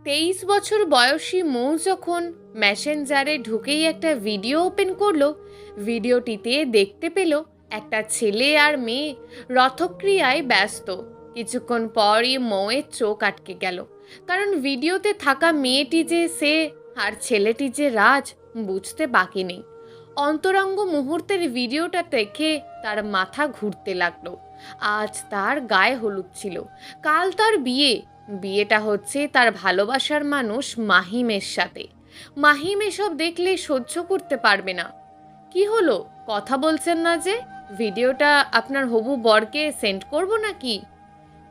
23 বছর বয়সী মৌ যখন মেসেঞ্জারে ঢুকেই একটা ভিডিও ওপেন করলো, ভিডিওটিতে দেখতে পেল একটা ছেলে আর মেয়ে রথক্রিয়ায় ব্যস্ত। কিছুক্ষণ পরই মৌয়ের চোখ আটকে গেল, কারণ ভিডিওতে থাকা মেয়েটি যে সে আর ছেলেটি যে রাজ বুঝতে বাকি নেই। অন্তরঙ্গ মুহূর্তের ভিডিওটা দেখে তার মাথা ঘুরতে লাগলো। আজ তার গায়ে হলুদ ছিল, কাল তার বিয়েটা হচ্ছে তার ভালোবাসার মানুষ মাহিমের সাথে। মাহিম এসব দেখলে সহ্য করতে পারবে না। কি হলো, কথা বলছেন না যে? ভিডিওটা আপনার হবু বরকে সেন্ড করব নাকি?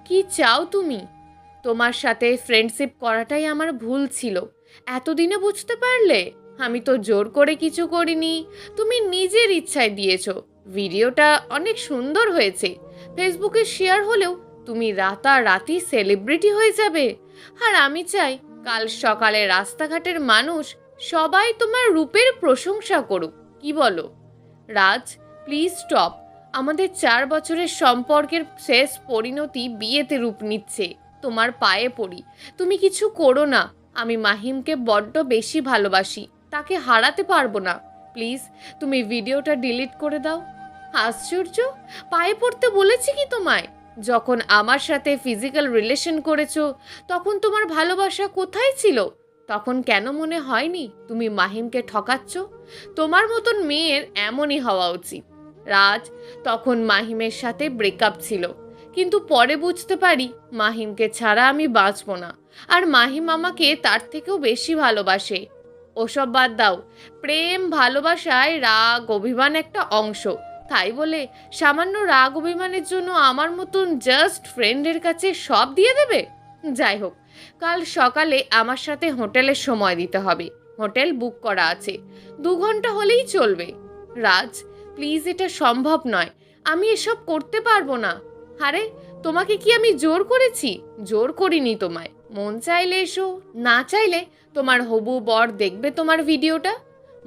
কি চাও তুমি? তোমার সাথে ফ্রেন্ডশিপ করাটাই আমার ভুল ছিল, এতদিনে বুঝতে পারলে? আমি তো জোর করে কিছু করিনি, তুমি নিজের ইচ্ছায় দিয়েছো। ভিডিওটা অনেক সুন্দর হয়েছে, ফেসবুকে শেয়ার হলেও তুমি রাতারাতি সেলিব্রিটি হয়ে যাবে। আর আমি চাই কাল সকালে রাস্তাঘাটের মানুষ সবাই তোমার রূপের প্রশংসা করুক। কি বলো? রাজ, প্লিজ স্টপ। আমাদের 4 বছরের সম্পর্কের শেষ পরিণতি বিয়েতে রূপ নিচ্ছে। তোমার পায়ে পড়ি, তুমি কিছু করো না। আমি মাহিমকে বড্ড বেশি ভালোবাসি, তাকে হারাতে পারবো না। প্লিজ তুমি ভিডিওটা ডিলিট করে দাও। আশ্চর্য, পায়ে পড়তে বলেছি কি তোমায়? যখন আমার সাথে ফিজিক্যাল রিলেশন করেছো তখন তোমার ভালোবাসা কোথায় ছিল? তখন কেন মনে হয়নি তুমি মাহিমকে ঠকাচ্ছ? তোমার মতন মেয়ের এমনই হওয়া উচিত। রাজ, তখন মাহিমের সাথে ব্রেকআপ ছিল, কিন্তু পরে বুঝতে পারি মাহিমকে ছাড়া আমি বাঁচব না, আর মাহিম আমাকে তার থেকেও বেশি ভালোবাসে। ওসব বাদ দাও, প্রেম ভালোবাসায় রাগ অভিমান একটা অংশ, তাই বলে সামান্য রাগ অভিমানের জন্য আমার মতন জাস্ট ফ্রেন্ডের কাছে সব দিয়ে দেবে? যাই হোক, কাল সকালে আমার সাথে হোটেলে সময় দিতে হবে। হোটেল বুক করা আছে, 2 ঘন্টা হলেই চলবে। রাজ, প্লিজ, এটা সম্ভব নয়, আমি এসব করতে পারবো না। আরে, তোমাকে কি আমি জোর করেছি? জোর করিনি তোমায়। মন চাইলে এসো, না চাইলে তোমার হবু বর দেখবে তোমার ভিডিওটা।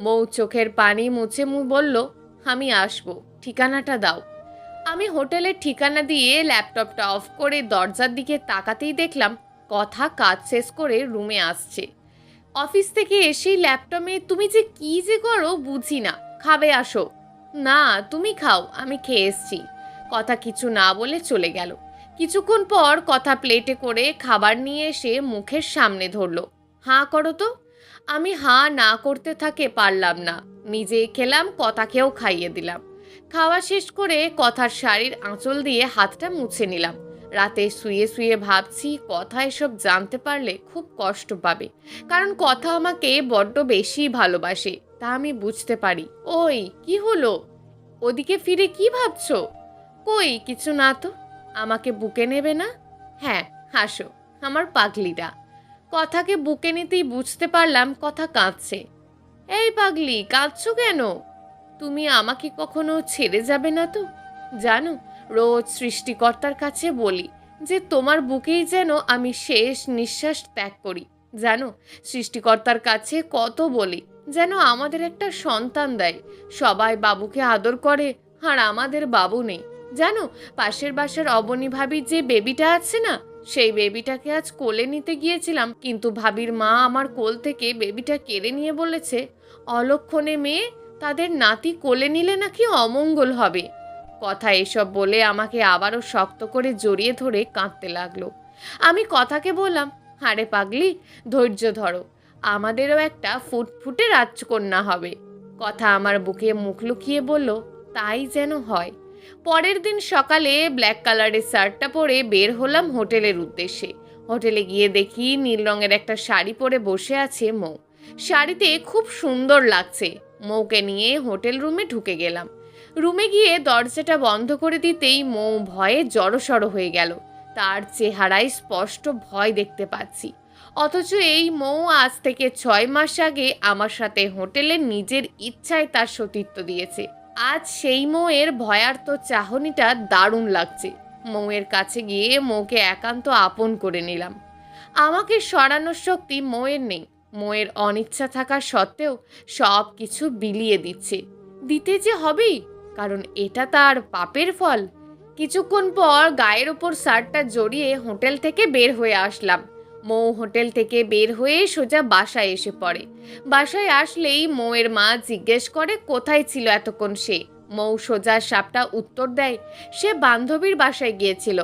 মৌ চোখের পানি মুছে বলল, আমি আসবো, ঠিকানাটা দাও। আমি হোটেলের ঠিকানা দিয়ে ল্যাপটপটা অফ করে দরজার দিকে তাকাতেই দেখলাম কথা কাজ শেষ করে রুমে আসছে। অফিস থেকে এসেই ল্যাপটপে তুমি যে কি যে করো বুঝি না। খাবে আসো। না, তুমি খাও, আমি খেয়ে এসছি। কথা কিছু না বলে চলে গেল। কিছুক্ষণ পর কথা প্লেটে করে খাবার নিয়ে এসে মুখের সামনে ধরলো। হাঁ করো তো। আমি হাঁ না করতে থাকে পারলাম না। নিজে খেলাম, কথাকেও খাইয়ে দিলাম। খাওয়া শেষ করে কথার শাড়ির আঁচল দিয়ে হাতটা মুছে নিলাম। রাতে শুয়ে শুয়ে ভাবছি কথা এসব জানতে পারলে খুব কষ্ট পাবে, কারণ কথা আমাকে বড্ড বেশি ভালোবাসে, তা আমি বুঝতে পারি। ওই কি হলো? ওদিকে ফিরে কি ভাবছো? কই কিছু না তো। আমাকে বুকে নেবে না? হ্যাঁ, হাসো আমার পাগলিটা। কথাকে বুকে নিতেই বুঝতে পারলাম কথা কাঁদছে। এই পাগলি, কাঁদছো কেন? তুমি আমাকে কখনো ছেড়ে যাবে না তো? জানো, রোজ সৃষ্টিকর্তার কাছে বলি যে তোমার বুকেই যেন আমি শেষ নিঃশ্বাস ত্যাগ করি। জানো, সৃষ্টিকর্তার কাছে কত বলি যেন আমাদের একটা সন্তান দেয়। সবাই বাবুকে আদর করে, আর আমাদের বাবু নেই। জানো, পাশের বাসার অবনী ভাবির যে বেবিটা আছে না, সেই বেবিটাকে আজ কোলে নিতে গিয়েছিলাম, কিন্তু ভাবির মা আমার কোল থেকে বেবিটা কেড়ে নিয়ে বলেছে অলক্ষণে মেয়ে, তাদের নাতি কোলে নিলে নাকি অমঙ্গল হবে। কথা এসব বলে আমাকে আবারও শক্ত করে জড়িয়ে ধরে কাঁদতে লাগলো। আমি কথাকে বললাম, আরে পাগলি, ধৈর্য ধরো, আমাদেরও একটা ফুটফুটে রাজকন্যা হবে। কথা আমার বুকে মুখ লুকিয়ে বলল, তাই যেন হয়। পরের দিন সকালে ব্ল্যাক কালারের শার্টটা পরে বের হলাম হোটেলের উদ্দেশ্যে। হোটেলে গিয়ে দেখি নীল রঙের একটা শাড়ি পরে বসে আছে মৌ। শাড়িতে খুব সুন্দর লাগছে। মৌকে নিয়ে হোটেল রুমে ঢুকে গেলাম। রুমে গিয়ে দরজাটা বন্ধ করে দিতেই মৌ ভয়ে জড়সড় হয়ে গেল। তার চেহারায় স্পষ্ট ভয় দেখতে পাচ্ছি। অথচ এই মৌ আজ থেকে 6 মাস আগে আমার সাথে হোটেলে নিজের ইচ্ছায় তার সতীত্ব দিয়েছে। আজ সেই মৌয়ের ভয়ার্ত চাহনিটা দারুণ লাগছে। মৌয়ের কাছে গিয়ে মৌকে একান্ত আপন করে নিলাম। আমাকে সরানোর শক্তি মৌয়ের নেই। মৌয়ের অনিচ্ছা থাকা সত্ত্বেও সব কিছু বিলিয়ে দিতে যে হবেই, কারণ এটা তার পাপের ফল। কিছুক্ষণ পর গায়ের ওপর শার্টটা জড়িয়ে হোটেল থেকে বের হয়ে আসলাম। মৌ হোটেল থেকে বের হয়ে সোজা বাসায় এসে পড়ে। বাসায় আসলেই মৌয়ের মা জিজ্ঞেস করে কোথায় ছিল এতক্ষণ সে। মৌ সোজা সাপটা উত্তর দেয় সে বান্ধবীর বাসায় গিয়েছিল।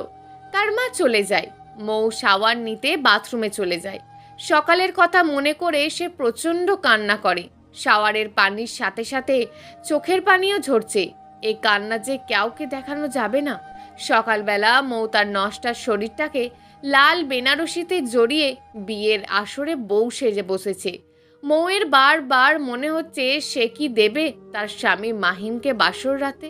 তার মা চলে যায়। মৌ শাওয়ার নিতে বাথরুমে চলে যায়। সকালের কথা মনে করে সে প্রচণ্ড কান্না করে। শাওয়ারের পানির সাথে সাথে চোখের পানিও ঝরছে। এই কান্না যে কাউকে দেখানো যাবে না। সকালবেলা মৌ তার নষ্টা শরীরটাকে লাল বেনারসিতে জড়িয়ে বিয়ের আসরে বউ সেজে বসেছে। মৌয়ের বারবার মনে হচ্ছে সে কি দেবে তার স্বামী মাহিমকে বাসর রাতে।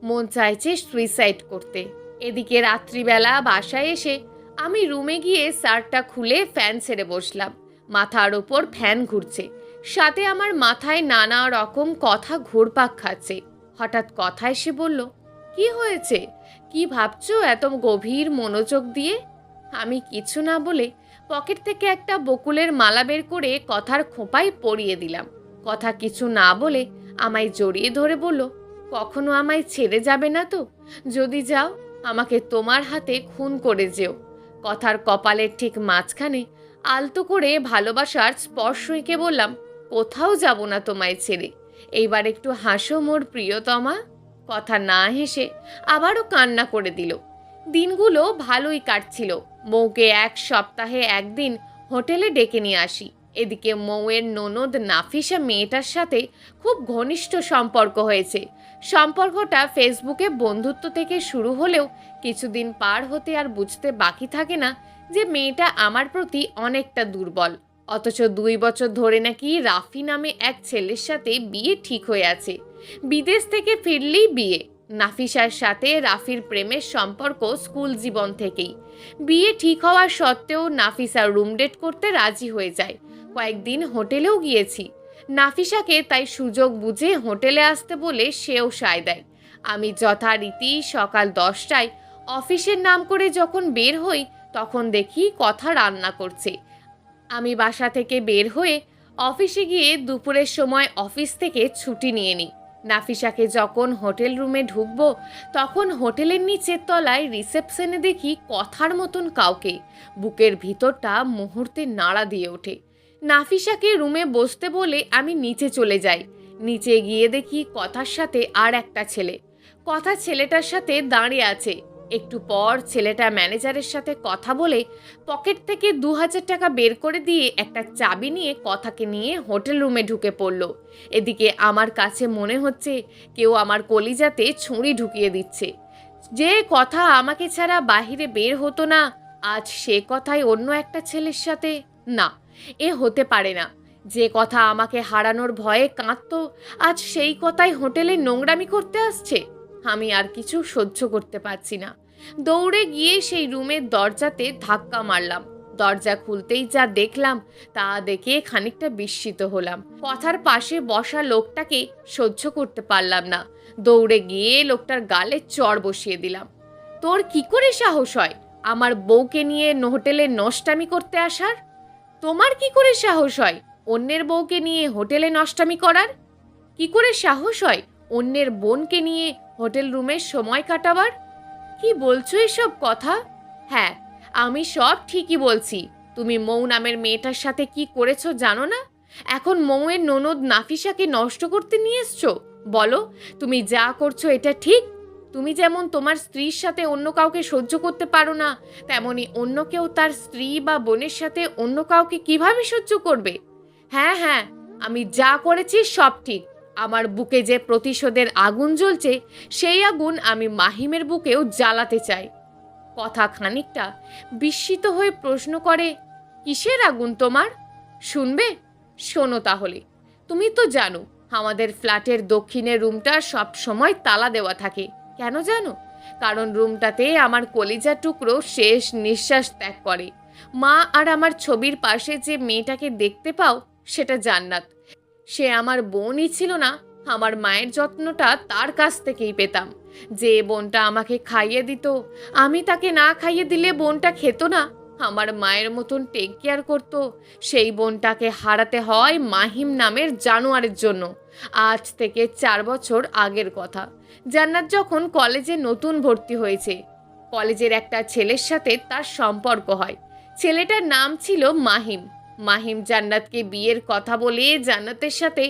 মন চাইছে সুইসাইড করতে। এদিকে রাত্রিবেলা বাসায় এসে আমি রুমে গিয়ে শার্টটা খুলে ফ্যান ছেড়ে বসলাম। মাথার ওপর ফ্যান ঘুরছে, সাথে আমার মাথায় নানা রকম কথা ঘুরপাক খাচ্ছে। হঠাৎ কথা এসে বলল, কি হয়েছে, কি ভাবছো এত গভীর মনোযোগ দিয়ে? আমি কিছু না বলে পকেট থেকে একটা বকুলের মালা বের করে কথার খোঁপায় পরিয়ে দিলাম। কথা কিছু না বলে আমায় জড়িয়ে ধরে বলল, কখনো আমায় ছেড়ে যাবে না তো? যদি যাও আমাকে তোমার হাতে খুন করে যেও। কথার কপালের ঠিক মাঝখানে আলতো করে ভালোবাসার স্পর্শ এঁকে বললাম, কোথাও যাব না তোমায় ছেড়ে। এইবার একটু হাসো মোর প্রিয়তমা। কথা না হেসে আবারও কান্না করে দিল। দিনগুলো ভালোই কাটছিল। মৌকে এক সপ্তাহে একদিন হোটেলে ডেকে নিয়ে আসি। এদিকে মৌয়ের ননদ নাফিসা মেয়েটার সাথে খুব ঘনিষ্ঠ সম্পর্ক হয়েছে। সম্পর্কটা ফেসবুকে বন্ধুত্ব থেকে শুরু হলেও কিছুদিন পার হতে আর বুঝতে বাকি থাকে না যে মেয়েটা আমার প্রতি অনেকটা দুর্বল। অথচ 2 বছর ধরে নাকি রাফি নামে এক ছেলের সাথে বিয়ে ঠিক হয়ে আছে। বিদেশ থেকে ফিরলেই বিয়ে। নাফিসার সাথে রাফির প্রেমের সম্পর্ক স্কুল জীবন থেকেই। বিয়ে ঠিক হওয়ার সত্ত্বেও নাফিসা রুম ডেট করতে রাজি হয়ে যায়। কয়েকদিন হোটেলেও গিয়েছি। নাফিসাকে তাই সুযোগ বুঝে হোটেলে আসতে বলে সেও সায় দেয়। আমি যথারীতি সকাল 10টায় অফিসের নাম করে যখন বের হই তখন দেখি কথা রান্না করছে। আমি বাসা থেকে বের হয়ে অফিসে গিয়ে দুপুরের সময় অফিস থেকে ছুটি নিয়ে নিই। নাফিসাকে যখন হোটেল রুমে ঢুকবো তখন হোটেলের নিচের তলায় রিসেপশনে দেখি কথার মতন কাউকে। বুকের ভিতরটা মুহূর্তে নাড়া দিয়ে ওঠে। নাফিসাকে রুমে বসতে বলে আমি নিচে চলে যাই। নিচে গিয়ে দেখি কথার সাথে আর একটা ছেলে। কথা ছেলেটার সাথে দাঁড়িয়ে আছে। একটু পর ছেলেটা ম্যানেজারের সাথে কথা বলে পকেট থেকে 2000 টাকা বের করে দিয়ে একটা চাবি নিয়ে কথাকে নিয়ে হোটেল রুমে ঢুকে পড়ল। এদিকে আমার কাছে মনে হচ্ছে কেউ আমার কলিজাতে ছুরি ঢুকিয়ে দিচ্ছে। যে কথা আমাকে ছাড়া বাহিরে বের হতো না, আজ সে কথাই অন্য একটা ছেলের সাথে। না, এ হতে পারে না। যে কথা আমাকে হারানোর ভয়ে কাঁদতো, আজ সেই কথাই হোটেলে নোংরামি করতে আসছে। আমি আর কিছু সহ্য করতে পারছি না। দৌড়ে গিয়ে সেই রুমের দরজাতে ধাক্কা মারলাম। দরজা খুলতেই যা দেখলাম তা দেখে খানিকটা বিস্মিত হলাম। কথার পাশে বসা লোকটাকে সহ্য করতে পারলাম না। দৌড়ে গিয়ে লোকটার গালে চড় বসিয়ে দিলাম। তোর কি করে সাহস হয় আমার বউকে নিয়ে হোটেলে নষ্টামি করতে আসার? তোমার কি করে সাহস হয় অন্যের বউকে নিয়ে হোটেলে নষ্টামি করার? কি করে সাহস হয় অন্যের বোনকে নিয়ে হোটেল রুমে সময় কাটাবার? কি বলছো এসব কথা? হ্যাঁ, আমি সব ঠিকই বলছি। তুমি মৌ নামের মেয়েটার সাথে কি করেছো জানো না? এখন মৌয়ের ননদ নাফিসাকে নষ্ট করতে নিয়ে এসছো। বলো, তুমি যা করছো এটা ঠিক? তুমি যেমন তোমার স্ত্রীর সাথে অন্য কাউকে সহ্য করতে পারো না, তেমনি অন্য কেউ তার স্ত্রী বা বোনের সাথে অন্য কাউকে কিভাবে সহ্য করবে? হ্যাঁ হ্যাঁ, আমি যা করেছি সব ঠিক। আমার বুকে যে প্রতিশোধের আগুন জ্বলছে সেই আগুন আমি মাহিমের বুকেও জ্বালাতে চাই। কথা খানিকটা বিস্মিত হয়ে প্রশ্ন করে, কিসের আগুন তোমার? শুনবে? শোনো তাহলে। তুমি তো জানো আমাদের ফ্ল্যাটের দক্ষিণের রুমটা সব সময় তালা দেওয়া থাকে। কেন জানো? কারণ রুমটাতে আমার কলিজার টুকরো শেষ নিঃশ্বাস ত্যাগ করে। মা আর আমার ছবির পাশে যে মেয়েটাকে দেখতে পাও সেটা জান্নাত। সে আমার বোনই ছিল না, আমার মায়ের যত্নটা তার কাছ থেকেই পেতাম। যে বোনটা আমাকে খাইয়ে দিত, আমি তাকে না খাইয়ে দিলে বোনটা খেত না। আমার মায়ের মতন টেক কেয়ার করতো, সেই বোনটাকে হারাতে হয় মাহিম নামের জানোয়ারের জন্য। আজ থেকে 4 বছর আগের কথা। জান্নাত যখন কলেজে নতুন ভর্তি হয়েছে, কলেজের একটা ছেলের সাথে তার সম্পর্ক হয়। ছেলেটার নাম ছিল মাহিম। মাহিম জান্নাতকে বিয়ের কথা বলে জান্নাতের সাথে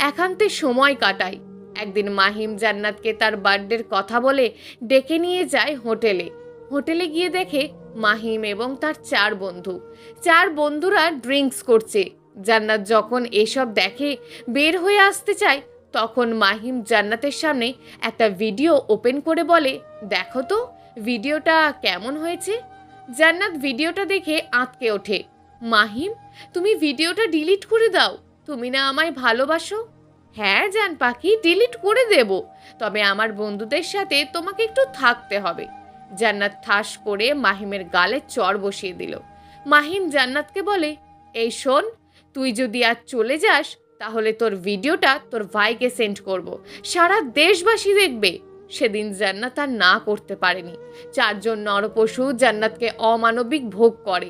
একান্তে সময় কাটায়। একদিন মাহিম জান্নাতকে তার বার্থডের কথা বলে ডেকে নিয়ে যায় হোটেলে। হোটেলে গিয়ে দেখে মাহিম এবং তার চার বন্ধুরা ড্রিঙ্কস করছে। জান্নাত যখন এসব দেখে বের হয়ে আসতে চায়, তখন মাহিম জান্নাতের সামনে একটা ভিডিও ওপেন করে বলে, দেখো তো ভিডিওটা কেমন হয়েছে। জান্নাত ভিডিওটা দেখে আঁতকে ওঠে। মাহিম, তুমি ভিডিওটা ডিলিট করে দাও, তুমি না আমায় ভালোবাসো। হ্যাঁ জান পাখি, ডিলিট করে দেব, তবে আমার বন্ধুদের সাথে তোমাকে একটু থাকতে হবে। জান্নাত ঠাস করে মাহিমের গালে চড় বসিয়ে দিল। মাহিম জান্নাতকে বলে, এই শোন, তুই যদি আজ চলে যাস তাহলে তোর ভিডিওটা তোর ভাইকে সেন্ড করব, সারা দেশবাসী দেখবে। সেদিন জান্নাত আর না করতে পারেনি। চারজন নরপশু জান্নাতকে অমানবিক ভোগ করে।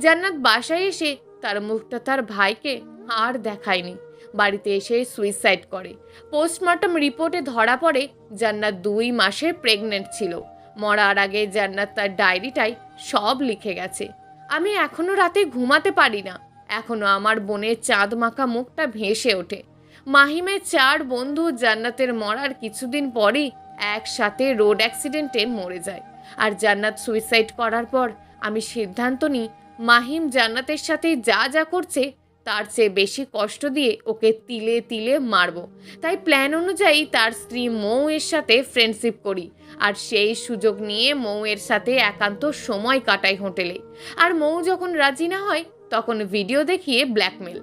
জান্নাত বাসায় এসে তার মুখটা তার ভাইকে আর দেখায়নি। বাড়িতে এসে সুইসাইড করে। পোস্টমর্টম রিপোর্টে ধরা পড়ে জান্নাত 2 মাসের প্রেগনেন্ট ছিল। মরার আগে জান্নাত তার ডায়েরিটায় সব লিখে গেছে। আমি এখনো রাতে ঘুমাতে পারি না, এখনো আমার বোনের চাঁদ মাখা মুখটা ভেসে ওঠে। মাহিমের 4 বন্ধু জান্নাতের মরার কিছুদিন পরেই একসাথে রোড অ্যাক্সিডেন্টে মরে যায়। আর জান্নাত সুইসাইড করার পর আমি সিদ্ধান্ত নিই, মাহিম জান্নাতের সাথে যা যা করছে তার চেয়ে বেশি কষ্ট দিয়ে ওকে তিলে তিলে মারব। তাই প্ল্যান অনুযায়ী তার স্ত্রী মৌ এর সাথে ফ্রেন্ডশিপ করি, আর সেই সুযোগ নিয়ে মৌ এর সাথে একান্ত সময় কাটাই হোটেলে। আর মৌ যখন রাজি না হয় তখন ভিডিও দেখিয়ে ব্ল্যাকমেল।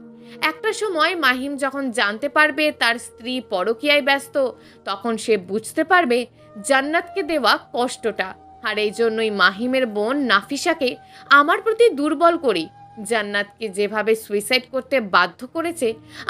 একটা সময় মাহিম যখন জানতে পারবে তার স্ত্রী পরকীয়ায় ব্যস্ত, তখন সে বুঝতে পারবে জান্নাতকে দেওয়া কষ্টটা। আর এই জন্যই মাহিমের বোন নাফিসাকে আমার প্রতি দুর্বল করি। জান্নাতকে যেভাবে সুইসাইড করতে বাধ্য করেছে,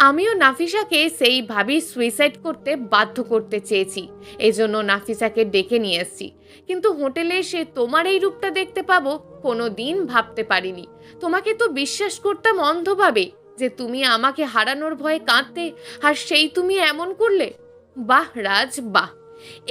আমিও নাফিসাকে সেইভাবেই সুইসাইড করতে বাধ্য করতে চেয়েছি। এজন্য নাফিসাকে ডেকে নিয়ে এসেছি। কিন্তু হোটেলে এসে তোমার এই রূপটা দেখতে পাবো কোনো দিন ভাবতে পারিনি। তোমাকে তো বিশ্বাস করতাম অন্ধভাবে যে তুমি আমাকে হারানোর ভয়ে কাঁদতে, আর সেই তুমি এমন করলে। বাহ রাজ, বাহ,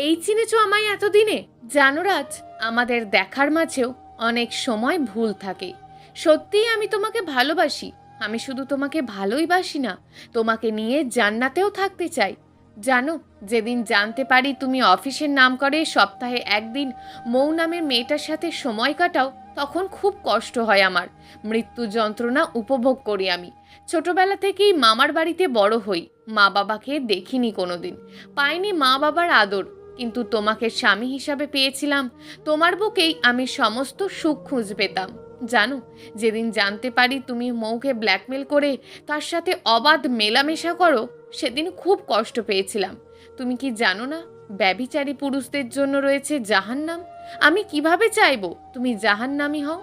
এই চিনেছ আমায় এতদিনে। জানো রাজ, আমাদের দেখার মাঝেও অনেক সময় ভুল থাকে। সত্যিই আমি তোমাকে ভালোবাসি। আমি শুধু তোমাকে ভালোই বাসি না, তোমাকে নিয়ে জান্নাতেও থাকতে চাই। জানো, যেদিন জানতে পারি তুমি অফিসের নাম করে সপ্তাহে একদিন মৌ নামের মেয়েটার সাথে সময় কাটাও, তখন খুব কষ্ট হয় আমার। মৃত্যু যন্ত্রণা উপভোগ করি আমি। ছোটবেলা থেকেই মামার বাড়িতে বড় হই। মা বাবাকে দেখিনি কোনোদিন, পাইনি মা বাবার আদর, কিন্তু তোমাকে স্বামী হিসাবে পেয়েছিলাম। তোমার বুকেই আমি সমস্ত সুখ খুঁজে পেতাম। জানো, যেদিন জানতে পারি তুমি মৌকে ব্ল্যাকমেল করে তার সাথে অবাধ মেলামেশা করো, সেদিন খুব কষ্ট পেয়েছিলাম। তুমি কি জানো না, ব্যভিচারী পুরুষদের জন্য রয়েছে জাহান্নাম? আমি কিভাবে চাইবো তুমি জাহান্নামী হও?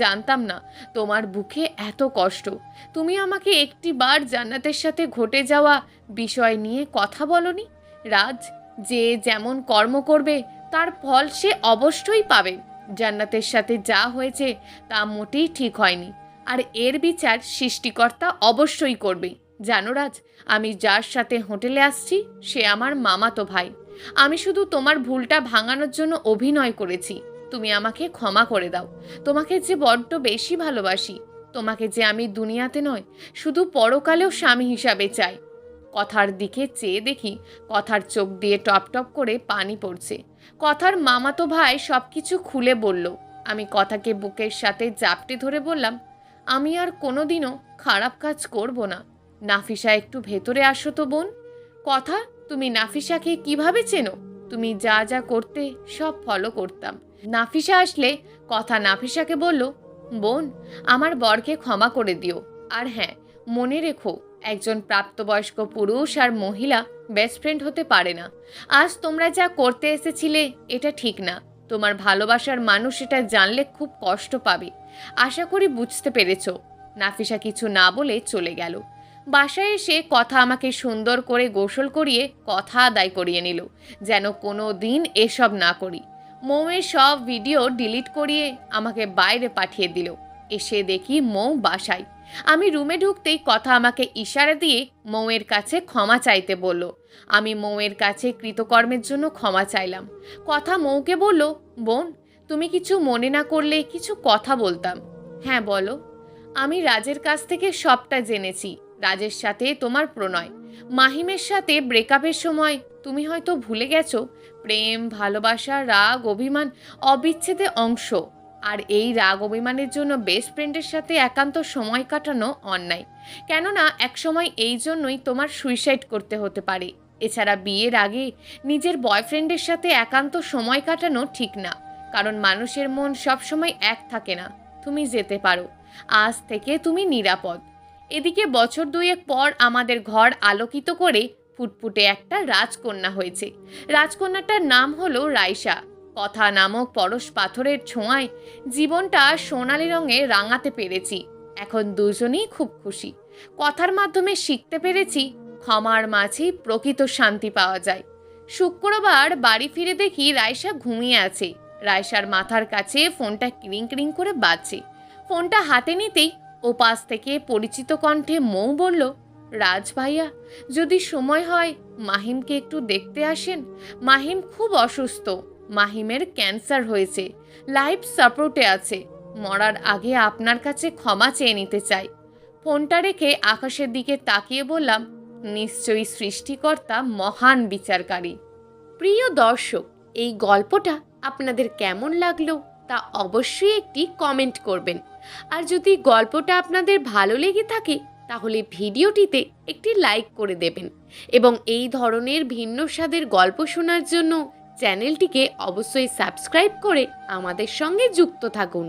জানতাম না তোমার বুকে এত কষ্ট। তুমি আমাকে একটি বার জান্নাতের সাথে ঘটে যাওয়া বিষয় নিয়ে কথা বলনি। রাজ, যে যেমন কর্ম করবে তার ফল সে অবশ্যই পাবে। জান্নাতের সাথে যা হয়েছে তা মোটেই ঠিক হয়নি, আর এর বিচার সৃষ্টিকর্তা অবশ্যই করবে। জানো রাজ, আমি যার সাথে হোটেলে আসছি সে আমার মামাতো ভাই। আমি শুধু তোমার ভুলটা ভাঙানোর জন্য অভিনয় করেছি। তুমি আমাকে ক্ষমা করে দাও। তোমাকে যে বড্ড বেশি ভালোবাসি, তোমাকে যে আমি দুনিয়াতে নয় শুধু পরকালেও স্বামী হিসাবে চাই। কথার দিকে চেয়ে দেখি কথার চোখ দিয়ে টপ টপ করে পানি পড়ছে। কথার মামাতো ভাই সব কিছু খুলে বলল। আমি কথাকে বুকের সাথে জাপটে ধরে বললাম, আমি আর কোনোদিনও খারাপ কাজ করব না। নাফিসা, একটু ভেতরে আসো তো বোন। কথা, তুমি নাফিসাকে কিভাবে চেনো? তুমি যা যা করতে সব ফলো করতাম। নাফিসা আসলে কথা নাফিসাকে বলল, বোন, আমার বরকে ক্ষমা করে দিও। আর হ্যাঁ, মনে রেখো, একজন প্রাপ্তবয়স্ক পুরুষ আর মহিলা বেস্ট ফ্রেন্ড হতে পারে না। আজ তোমরা যা করতে এসেছিলে এটা ঠিক না। তোমার ভালোবাসার মানুষ এটা জানলে খুব কষ্ট পাবে। আশা করি বুঝতে পেরেছো। নাফিসা কিছু না বলে চলে গেল। বাসায় এসে কথা আমাকে সুন্দর করে গোসল করিয়ে কথা আদায় করিয়ে নিল, যেন কোনো দিন এসব না করি। মৌয়ের সব ভিডিও ডিলিট করিয়ে আমাকে বাইরে পাঠিয়ে দিল। এসে দেখি মৌ বাসায়। আমি রুমে ঢুকতেই কথা আমাকে ইশারা দিয়ে মৌয়ের কাছে ক্ষমা চাইতে বলল। আমি মৌয়ের কাছে কৃতকর্মের জন্য ক্ষমা চাইলাম। কথা মৌকে বলল, বোন, তুমি কিছু মনে না করলে কিছু কথা বলতাম। হ্যাঁ বলো। আমি রাজের কাছ থেকে সবটা জেনেছি। রাজের সাথে তোমার প্রণয়, মাহিমের সাথে ব্রেকআপের সময় তুমি হয়তো ভুলে গেছো প্রেম, ভালোবাসা, রাগ, অভিমান অবিচ্ছেদ্য অংশ। আর এই রাগ অভিমানের জন্য বেস্ট ফ্রেন্ডের সাথে একান্ত সময় কাটানো অন্যায়। কেননা একসময় এই জন্যই তোমার সুইসাইড করতে হতে পারে। এছাড়া বিয়ের আগে নিজের বয়ফ্রেন্ডের সাথে একান্ত সময় কাটানো ঠিক না, কারণ মানুষের মন সবসময় এক থাকে না। তুমি যেতে পারো, আজ থেকে তুমি নিরাপদ। এদিকে বছর দুয়েক পর আমাদের ঘর আলোকিত করে ফুটফুটে একটা রাজকন্যা হয়েছে। রাজকন্যাটার নাম হলো রাইসা। কথা নামক পরশ পাথরের ছোঁয়ায় জীবনটা সোনালি রঙে রাঙাতে পেরেছি। এখন দুজনেই খুব খুশি। কথার মাধ্যমে শিখতে পেরেছি ক্ষমার মাঝেই প্রকৃত শান্তি পাওয়া যায়। শুক্রবার বাড়ি ফিরে দেখি রাইসা ঘুমিয়ে আছে। রাইসার মাথার কাছে ফোনটা ক্রিং ক্রিং করে বাজছে। ফোনটা হাতে নিতেই ওপাশ থেকে পরিচিত কণ্ঠে মৌ বলল, রাজ ভাইয়া, যদি সময় হয় মাহিমকে একটু দেখতে আসেন। মাহিম খুব অসুস্থ। মাহিমের ক্যান্সার হয়েছে, লাইফ সাপোর্টে আছে। মরার আগে আপনার কাছে ক্ষমা চেয়ে নিতে চাই। ফোনটা রেখে আকাশের দিকে তাকিয়ে বললাম, নিশ্চয়ই সৃষ্টিকর্তা মহান বিচারকারী। প্রিয় দর্শক, এই গল্পটা আপনাদের কেমন লাগলো তা অবশ্যই একটি কমেন্ট করবেন। আর যদি গল্পটা আপনাদের ভালো লেগে থাকে তাহলে ভিডিওটিতে একটি লাইক করে দেবেন এবং এই ধরনের ভিন্ন স্বাদের গল্প শোনার জন্য চ্যানেলটিকে অবশ্যই সাবস্ক্রাইব করে আমাদের সঙ্গে যুক্ত থাকুন।